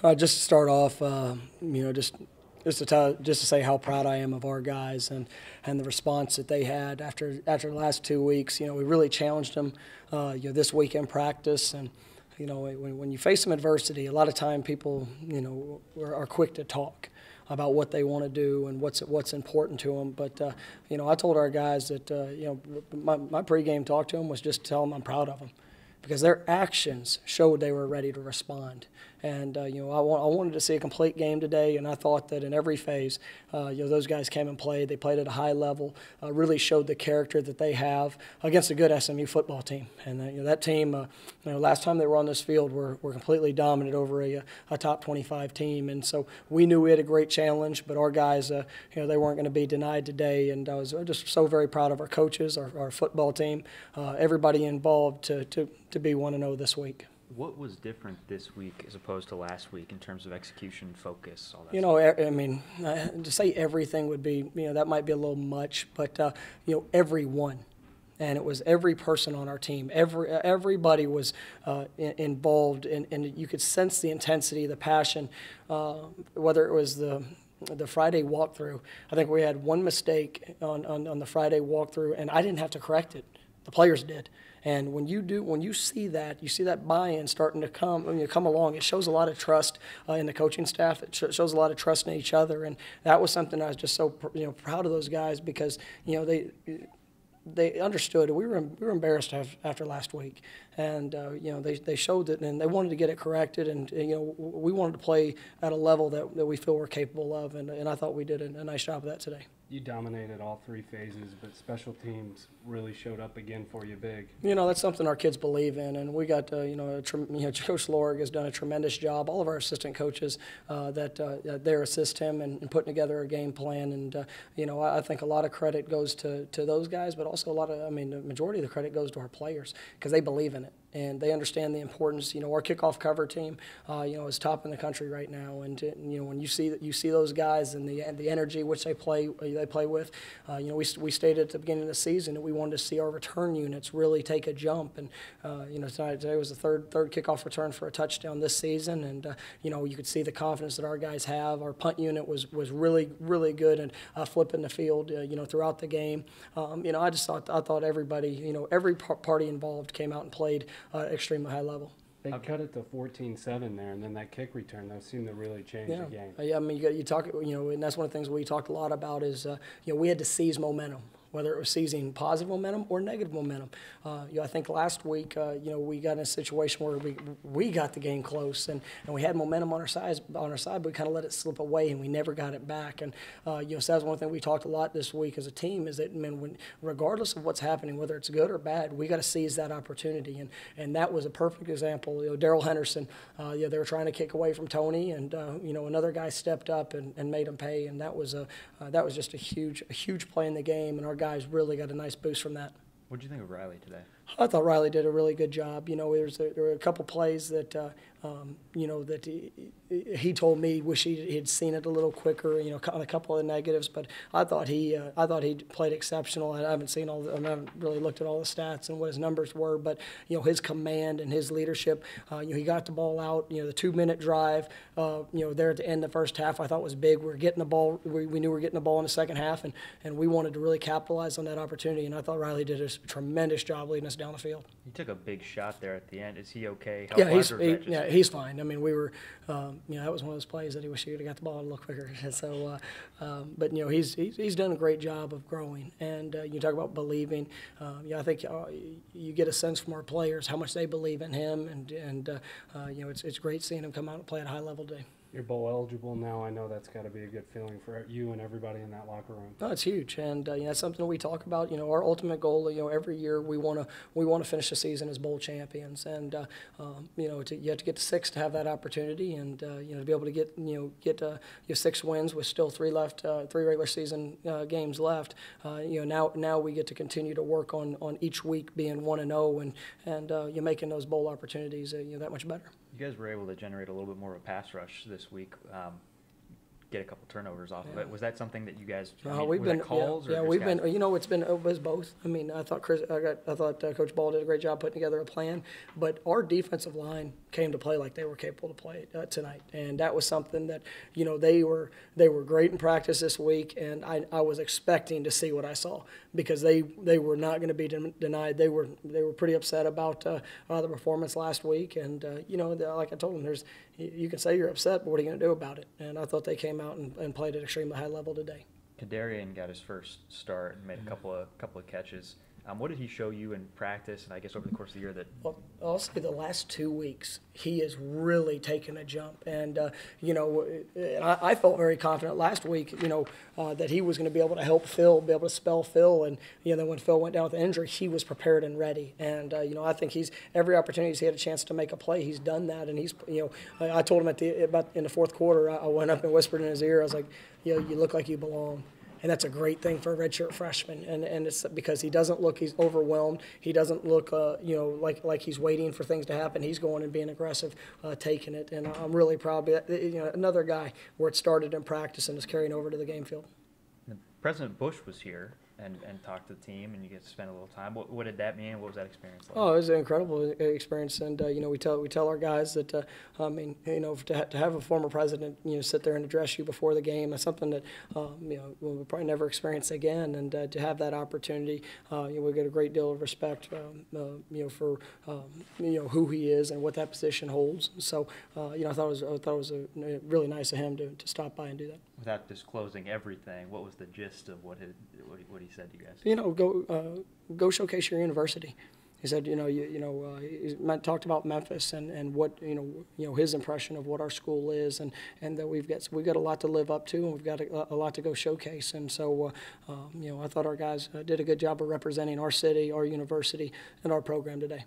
Just to start off, just to say how proud I am of our guys and the response that they had after the last 2 weeks. We really challenged them, this week in practice, and when you face some adversity, a lot of time people are quick to talk about what they want to do and what's important to them. But I told our guys that my pregame talk to them was just to tell them I'm proud of them, because their actions showed they were ready to respond. And I wanted to see a complete game today, and I thought that in every phase, those guys came and played. They played at a high level, really showed the character that they have against a good SMU football team. And that team, last time they were on this field, were completely dominant over a top 25 team. And so we knew we had a great challenge, but our guys, they weren't going to be denied today. And I was just so very proud of our coaches, our football team, everybody involved to be 1-0 this week. What was different this week as opposed to last week in terms of execution, focus, all that stuff? To say everything would be, that might be a little much, but, everyone. And it was every person on our team. Everybody was involved, and you could sense the intensity, the passion, whether it was the Friday walkthrough. I think we had one mistake on the Friday walkthrough, and I didn't have to correct it. The players did. And when you see that buy-in starting to come along, it shows a lot of trust in the coaching staff. It shows a lot of trust in each other, and that was something I was just so proud of those guys, because they understood. We were embarrassed after last week, and they showed it, and they wanted to get it corrected, and we wanted to play at a level that we feel we're capable of, and I thought we did a nice job of that today. You dominated all three phases, but special teams really showed up again for you big. That's something our kids believe in, and we got Coach Lorig has done a tremendous job. All of our assistant coaches there assist him in putting together a game plan, and I think a lot of credit goes to those guys, but also the majority of the credit goes to our players, because they believe in it. And they understand the importance. Our kickoff cover team, is top in the country right now. And when you see those guys and the energy which they play with, we stated at the beginning of the season that we wanted to see our return units really take a jump. And today was the third kickoff return for a touchdown this season. And you could see the confidence that our guys have. Our punt unit was really good and flipping the field throughout the game. I thought everybody, every party involved came out and played extremely high level. They cut it to 14-7 there, and then that kick return, that seemed to really change the game. You talk, and that's one of the things we talked a lot about is, we had to seize momentum, whether it was seizing positive momentum or negative momentum. I think last week, we got in a situation where we got the game close, and we had momentum on our side, but we kind of let it slip away, and we never got it back. And so that's one thing we talked a lot this week as a team, is that regardless of what's happening, whether it's good or bad, we got to seize that opportunity. And that was a perfect example. Daryl Henderson, they were trying to kick away from Tony, and another guy stepped up and made him pay, and that was just a huge play in the game, and our guys really got a nice boost from that. What did you think of Riley today? I thought Riley did a really good job. There were a couple plays that that he told me wish he'd seen it a little quicker. On a couple of the negatives, but I thought he played exceptional. I haven't really looked at all the stats and what his numbers were, but his command and his leadership. He got the ball out. The 2-minute drive. There at the end of the first half, I thought was big. We were getting the ball. We knew we were getting the ball in the second half, and we wanted to really capitalize on that opportunity. And I thought Riley did a tremendous job leading us down the field. He took a big shot there at the end. Is he okay? He's fine. We were, that was one of those plays that he wished he would have got the ball a little quicker. So, but he's done a great job of growing. And you talk about believing. I think you get a sense from our players how much they believe in him, and it's great seeing him come out and play at a high level today. You're bowl eligible now. I know that's got to be a good feeling for you and everybody in that locker room. No, it's huge, and that's something that we talk about. Our ultimate goal. Every year we want to finish the season as bowl champions, and you have to get to 6 to have that opportunity, and to be able to get your 6 wins with still 3 regular season games left. Now we get to continue to work on each week being 1-0, and you're making those bowl opportunities that much better. You guys were able to generate a little bit more of a pass rush this week. get a couple turnovers off of it. Was that something that you guys? We've been calls. Yeah, we've been. You know, it was both. I mean, I thought Coach Ball did a great job putting together a plan, but our defensive line came to play like they were capable to play tonight, and that was something that they were great in practice this week, and I was expecting to see what I saw because they were not going to be denied. They were pretty upset about the performance last week, and like I told them, you can say you're upset, but what are you going to do about it? And I thought they came out and played at an extremely high level today. Kadarian got his first start and made a couple of catches. What did he show you in practice, and I guess over the course of the year? Well, I'll say the last 2 weeks he has really taken a jump, and I felt very confident last week, that he was going to be able to help Phil, be able to spell Phil, and then when Phil went down with an injury, he was prepared and ready, and I think every opportunity he's had a chance to make a play, he's done that, and he's I told him in the fourth quarter, I went up and whispered in his ear, I was like, you look like you belong. And that's a great thing for a redshirt freshman, and it's because he's overwhelmed. He doesn't look, like he's waiting for things to happen. He's going and being aggressive, taking it, and I'm really proud of that. Another guy where it started in practice and is carrying over to the game field. President Bush was here and talked to the team, and you get to spend a little time. What did that mean? What was that experience like? Oh, it was an incredible experience, and we tell our guys that to have a former president sit there and address you before the game, that's something that we'll probably never experience again, and to have that opportunity, we get a great deal of respect, for who he is and what that position holds. So I thought it was really nice of him to stop by and do that. Without disclosing everything, what was the gist of what he said to you guys? Go showcase your university. He said, he talked about Memphis and what his impression of what our school is, and that we've got a lot to live up to, and we've got a lot to go showcase. And so, I thought our guys did a good job of representing our city, our university, and our program today.